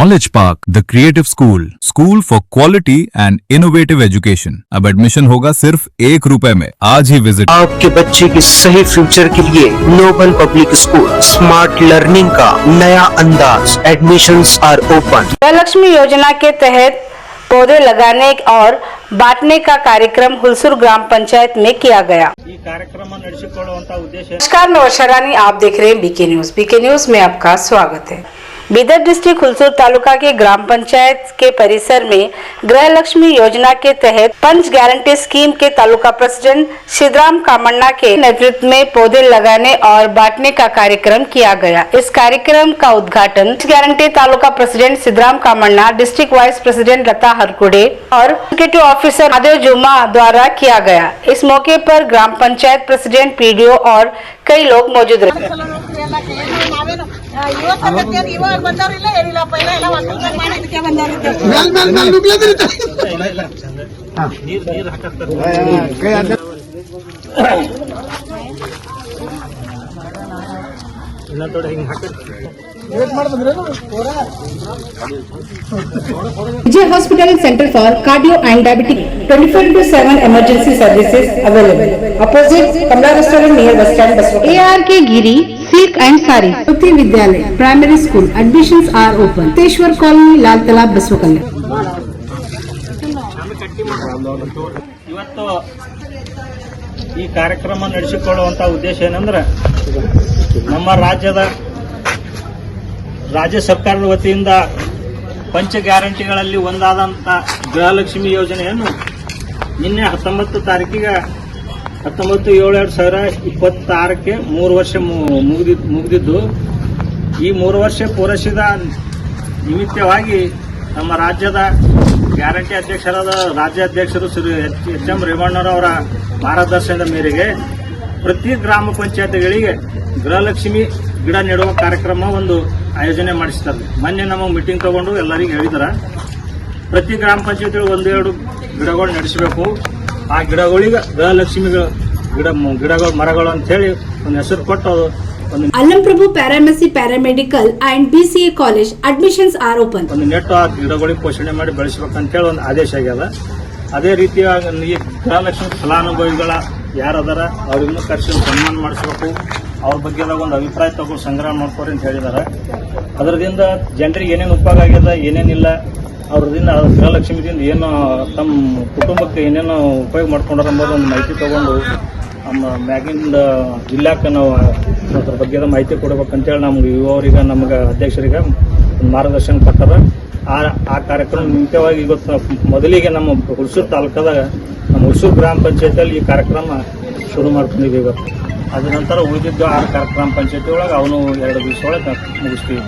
Knowledge Park, the Creative School for quality and innovative education. अब admission होगा सिर्फ ₹1 में। आज ही विजिट। आपके बच्चे के सही फ्यूचर के लिए Noble Public School smart learning का नया अंदाज। Admissions are open. गृहलक्ष्मी योजना के तहत पौधे लगाने और बांटने का कार्यक्रम हुलसूर ग्राम पंचायत में किया गया। नमस्कार, मैं वर्षा रानी, आप देख रहे हैं बीके न्यूज। बीके न्यूज में आपका स्वागत है। बीदर डिस्ट्रिक्ट हुलसूर तालुका के ग्राम पंचायत के परिसर में गृहलक्ष्मी योजना के तहत पंच गारंटी स्कीम के तालुका प्रेसिडेंट सिद्धराम कामण्णा के नेतृत्व में पौधे लगाने और बांटने का कार्यक्रम किया गया। इस कार्यक्रम का उद्घाटन पंच guarantee taluka president Siddaram Kamanna, district vice president Lata Harkude और एग्जीक्यूटिव ऑफिसर महादेव जुम्मा द्वारा किया गया। इस मौके पर ग्राम पंचायत प्रेसिडेंट, पीडीओ और कई लोग मौजूद रहे। Vijay Hospital Center for Cardio and Diabetic 24/7 emergency services available. Opposite Kamla Restaurant near Bus Stand, Baswakal. ARK Giri Silk and Sari. Jyoti Vidyalaya Primary School. Admissions are open. Teshwar Colony, Lal Talab, Baswakal. ಇವತ್ತು ಈ ಕಾರ್ಯಕ್ರಮ ನಡೆಸಿಕೊಳ್ಳುವಂತ ಉದ್ದೇಶ ಏನಂದ್ರೆ ನಮ್ಮ ರಾಜ್ಯ ಸರ್ಕಾರದ ವತಿಯಿಂದ ಪಂಚ ಗ್ಯಾರಂಟಿಗಳಲ್ಲಿ ಒಂದಾದಂಥ ಗೃಹಲಕ್ಷ್ಮಿ ಯೋಜನೆಯನ್ನು ನಿನ್ನೆ 19 ತಾರೀಕಿಗೆ 19/7/2026ಕ್ಕೆ 3 ವರ್ಷ ಮುಗಿದಿದ್ದು, ಈ 3 ವರ್ಷ ಪೂರೈಸಿದ ನಿಮಿತ್ತವಾಗಿ ನಮ್ಮ ರಾಜ್ಯದ ಗ್ಯಾರಂಟಿ ಅಧ್ಯಕ್ಷರಾದ ರಾಜ್ಯಾಧ್ಯಕ್ಷರು ಶ್ರೀ ಎಚ್.ಎಂ. ರೇವಣ್ಣರವರ ಮಾರ್ಗದರ್ಶನದ ಮೇರೆಗೆ ಪ್ರತಿ ಗ್ರಾಮ ಪಂಚಾಯತ್ಗಳಿಗೆ ಗೃಹಲಕ್ಷ್ಮಿ ಗಿಡ ನೆಡುವ ಕಾರ್ಯಕ್ರಮ ಒಂದು ಆಯೋಜನೆ ಮಾಡಿಸ್ತಾರೆ. ಮೊನ್ನೆ ನಮ್ಮ ಮೀಟಿಂಗ್ ತಗೊಂಡು ಎಲ್ಲರಿಗೂ ಹೇಳಿದಾರೆ, ಪ್ರತಿ ಗ್ರಾಮ ಪಂಚಾಯತ್ಗಳು 1-2 ಗಿಡಗಳು ನಡೆಸಬೇಕು. ಆ ಗಿಡಗಳಿಗೆ ಗೃಹಲಕ್ಷ್ಮಿ ಗಿಡಗಳು ಮರಗಳು ಅಂತ ಹೇಳಿ ಒಂದು ಹೆಸರು ಕೊಟ್ಟು Allam Prabhu Paramedic Paramedical and BCA College admissions are open. ಒಂದು ನೆಟ್ಟು ಆ ಗಿಡಗಳಿಗೆ ಪೋಷಣೆ ಮಾಡಿ ಬೆಳೆಸಬೇಕಂತ ಹೇಳಿ ಒಂದು ಆದೇಶ ಆಗ್ಯದ. ಅದೇ ರೀತಿಯಾಗಿ ಈ ಗೃಹಲಕ್ಷ್ಮಿ ಫಲಾನುಭವಿಗಳ ಯಾರದಾರ ಅವ್ರಿಗೂ ಕರೆಸಿ ಸನ್ಮಾನ ಮಾಡಿಸ್ಬೇಕು. ಅವ್ರ ಬಗ್ಗೆ ಒಂದು ಅಭಿಪ್ರಾಯ ತಗೊಂಡು ಸಂಗ್ರಹ ಮಾಡ್ಕೊರಿ ಅಂತ ಹೇಳಿದಾರೆ. ಅದರದಿಂದ ಜನರಿಗೆ ಏನೇನು ಉಪಯೋಗ ಆಗ್ಯದ, ಏನೇನಿಲ್ಲ, ಅವ್ರದಿಂದ ಗೃಹಲಕ್ಷ್ಮಿದಿಂದ ಏನು ತಮ್ಮ ಕುಟುಂಬಕ್ಕೆ ಏನೇನು ಉಪಯೋಗ ಮಾಡ್ಕೊಂಡ್ರ ಎಂಬುದು ಒಂದು ಮಾಹಿತಿ ತಗೊಂಡು ನಮ್ಮ ಮ್ಯಾಗಿಂದ ಜಿಲ್ಲಾಕ್ಕೆ ನಾವು ಅದ್ರ ಬಗ್ಗೆ ಮಾಹಿತಿ ಕೊಡ್ಬೇಕಂತೇಳಿ ನಮ್ಗೆ ಯುವವರಿಗೆ, ನಮ್ಗೆ ಅಧ್ಯಕ್ಷರಿಗೆ ಒಂದು ಮಾರ್ಗದರ್ಶನ ಕೊಟ್ಟಾರ. ಆ ಕಾರ್ಯಕ್ರಮ ನಿಮಿತ್ತವಾಗಿ ಇವತ್ತು ಮೊದಲಿಗೆ ನಮ್ಮ ಹುಲಸೂರು ತಾಲೂಕದಾಗ ನಮ್ಮ ಹುಲಸೂರು ಗ್ರಾಮ ಪಂಚಾಯತಿಯಲ್ಲಿ ಈ ಕಾರ್ಯಕ್ರಮ ಶುರು ಮಾಡ್ಕೊಂಡಿದ್ದೀವಿ ಇವತ್ತು. ಅದ ನಂತರ ಉಳಿದಿದ್ದು 6 ಗ್ರಾಮ ಪಂಚಾಯತಿ ಒಳಗೆ ಅವನು 2 ದಿವಸ ಒಳಗೆ ಮುಗಿಸ್ತೀವಿ.